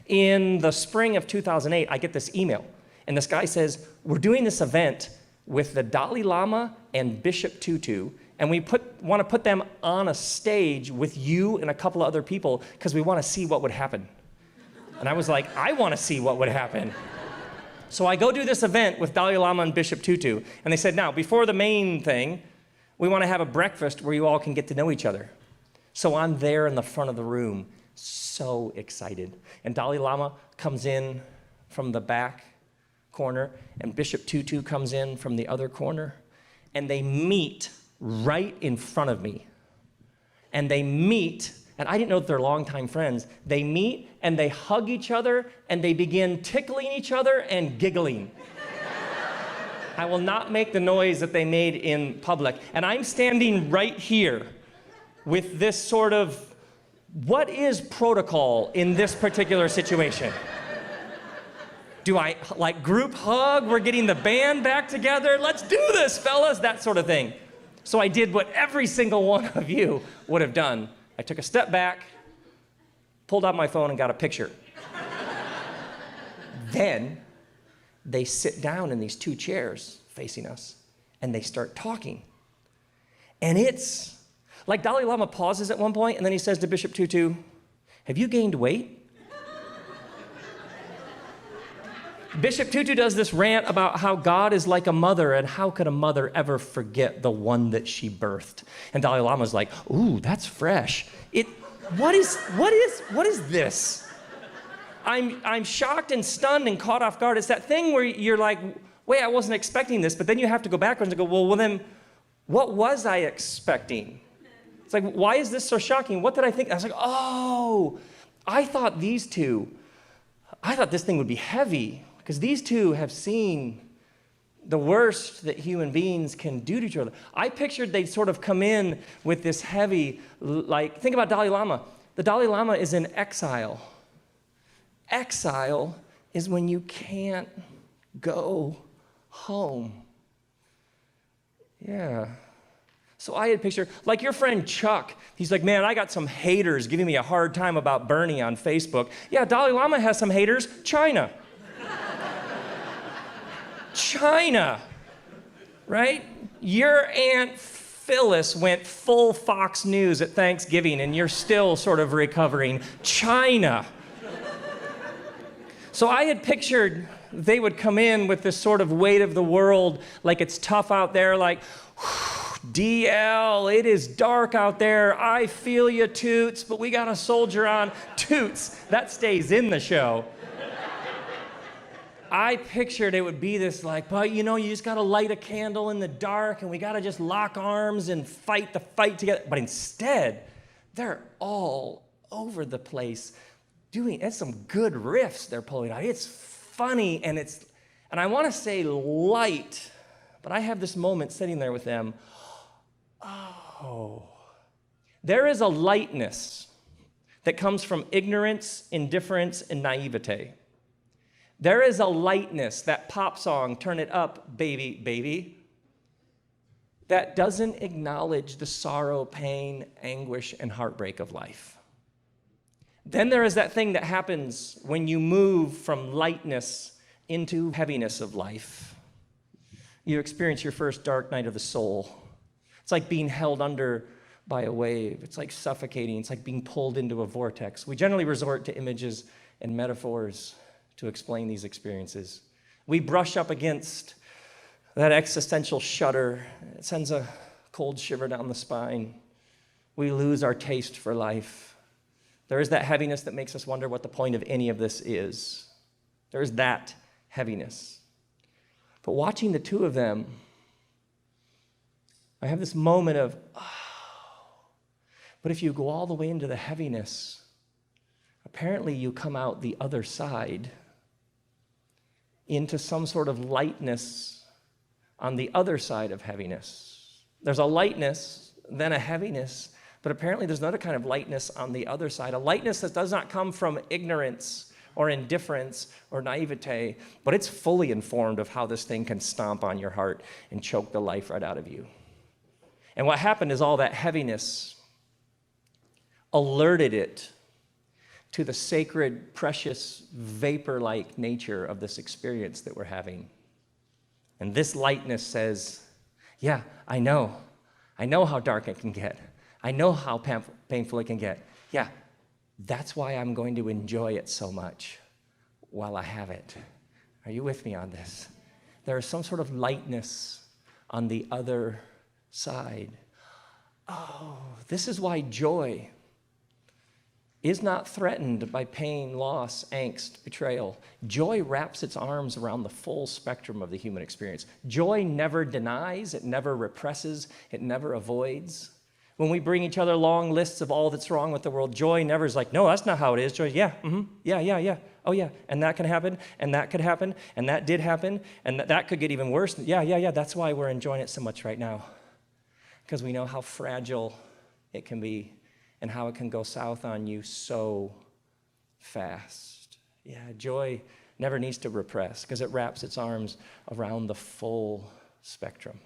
In the spring of 2008, I get this email, and this guy says, we're doing this event with the Dalai Lama and Bishop Tutu, and we want to put them on a stage with you and a couple of other people because we want to see what would happen. And I was like, I want to see what would happen. So I go do this event with Dalai Lama and Bishop Tutu, and they said, now, before the main thing, we want to have a breakfast where you all can get to know each other. So I'm there in the front of the room, so excited. And Dalai Lama comes in from the back corner, and Bishop Tutu comes in from the other corner, and they meet right in front of me. And they meet, and I didn't know that they're longtime friends. They meet, and they hug each other, and they begin tickling each other and giggling. I will not make the noise that they made in public. And I'm standing right here with this sort of, what is protocol in this particular situation? Do I like group hug? We're getting the band back together. Let's do this, fellas, that sort of thing. So I did what every single one of you would have done. I took a step back, pulled out my phone and got a picture. Then they sit down in these two chairs facing us and they start talking. And it's like Dalai Lama pauses at one point, and then he says to Bishop Tutu, have you gained weight? Bishop Tutu does this rant about how God is like a mother, and how could a mother ever forget the one that she birthed? And Dalai Lama's like, ooh, that's fresh. What is this? I'm shocked and stunned and caught off guard. It's that thing where you're like, wait, I wasn't expecting this, but then you have to go backwards and go, well then, what was I expecting? It's like, why is this so shocking? What did I think? I was like, oh, I thought this thing would be heavy, because these two have seen the worst that human beings can do to each other. I pictured they'd sort of come in with this heavy, like, think about Dalai Lama. The Dalai Lama is in exile. Exile is when you can't go home. Yeah. So I had pictured, like your friend Chuck, he's like, man, I got some haters giving me a hard time about Bernie on Facebook. Yeah, Dalai Lama has some haters. China. China, right? Your Aunt Phyllis went full Fox News at Thanksgiving, and you're still sort of recovering. China. So I had pictured they would come in with this sort of weight of the world, like it's tough out there, like, DL, it is dark out there. I feel you, Toots, but we got a soldier on. Toots, that stays in the show. I pictured it would be this like, but you know, you just got to light a candle in the dark and we got to just lock arms and fight the fight together. But instead, they're all over the place it's some good riffs they're pulling out. It's funny and I want to say light, but I have this moment sitting there with them. Oh, there is a lightness that comes from ignorance, indifference, and naivete. There is a lightness, that pop song, Turn It Up, Baby, Baby, that doesn't acknowledge the sorrow, pain, anguish, and heartbreak of life. Then there is that thing that happens when you move from lightness into heaviness of life. You experience your first dark night of the soul. It's like being held under by a wave. It's like suffocating. It's like being pulled into a vortex. We generally resort to images and metaphors to explain these experiences. We brush up against that existential shudder. It sends a cold shiver down the spine. We lose our taste for life. There is that heaviness that makes us wonder what the point of any of this is. There is that heaviness. But watching the two of them, I have this moment of, but if you go all the way into the heaviness, apparently you come out the other side into some sort of lightness on the other side of heaviness. There's a lightness, then a heaviness, but apparently there's another kind of lightness on the other side, a lightness that does not come from ignorance or indifference or naivete, but it's fully informed of how this thing can stomp on your heart and choke the life right out of you. And what happened is all that heaviness alerted it to the sacred, precious, vapor-like nature of this experience that we're having. And this lightness says, yeah, I know how dark it can get. I know how painful it can get. Yeah, that's why I'm going to enjoy it so much while I have it. Are you with me on this? There is some sort of lightness on the other side. Oh, this is why joy is not threatened by pain, loss, angst, betrayal. Joy wraps its arms around the full spectrum of the human experience. Joy never denies, it never represses, it never avoids. When we bring each other long lists of all that's wrong with the world, joy never is like, no, that's not how it is. Joy, yeah, yeah. Oh, yeah, and that can happen, and that could happen, and that did happen, and that could get even worse. Yeah, that's why we're enjoying it so much right now, because we know how fragile it can be and how it can go south on you so fast. Yeah, joy never needs to repress because it wraps its arms around the full spectrum.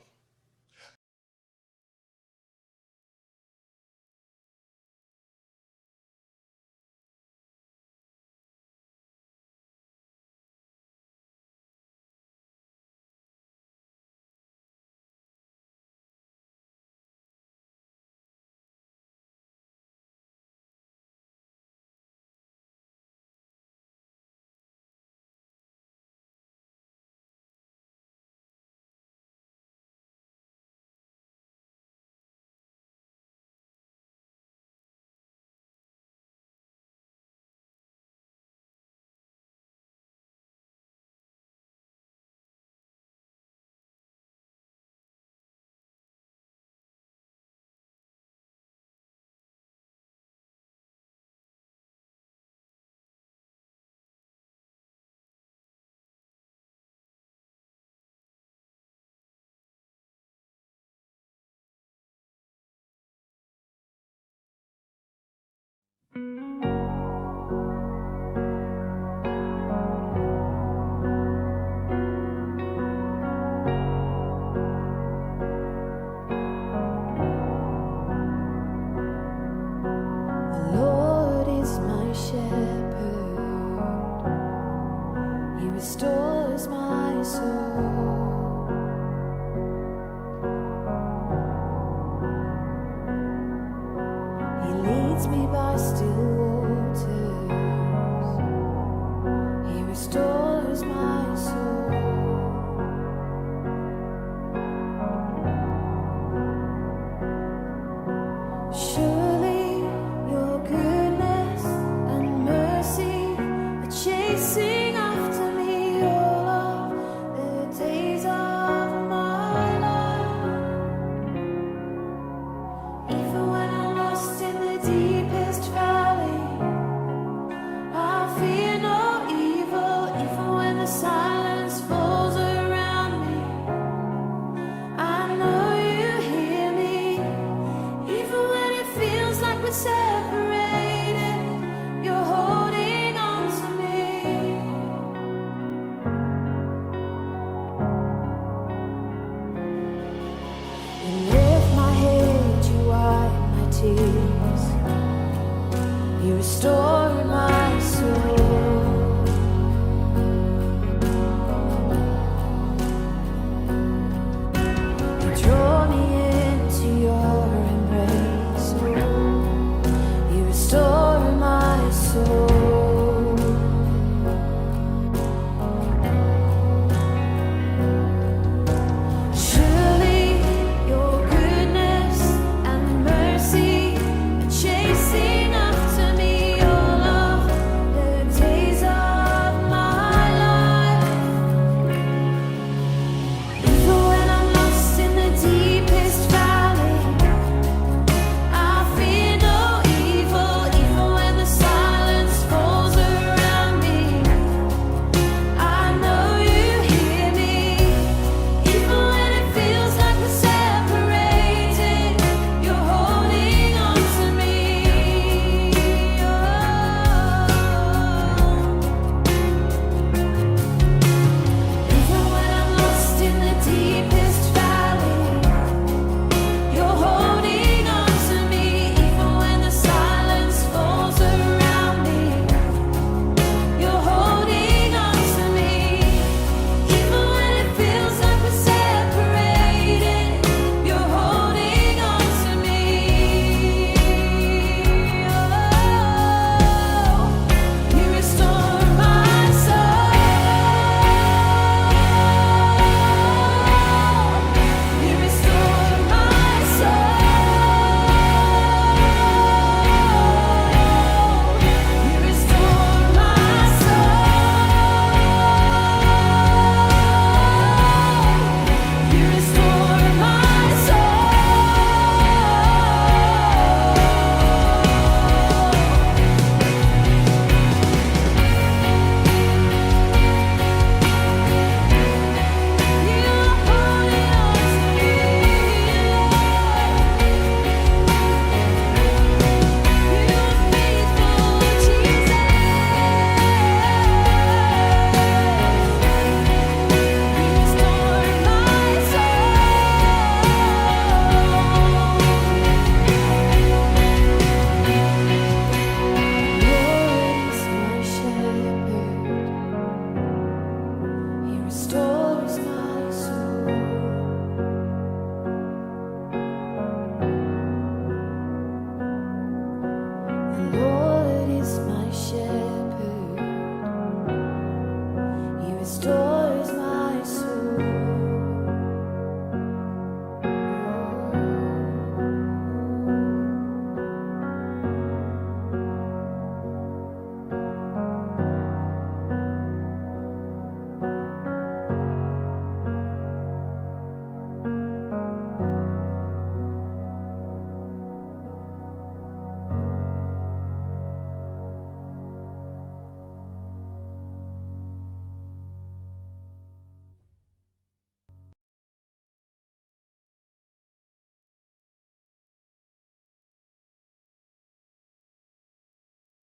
Restores my soul. He leads me by still waters. He restores my soul. Surely your goodness and mercy are chasing after me all of the days of my life. Even when I'm lost in the deepest valley, I fear no evil. Even when the silence falls around me, I know you hear me. Even when it feels like we're separated, you're holding on to me. Stories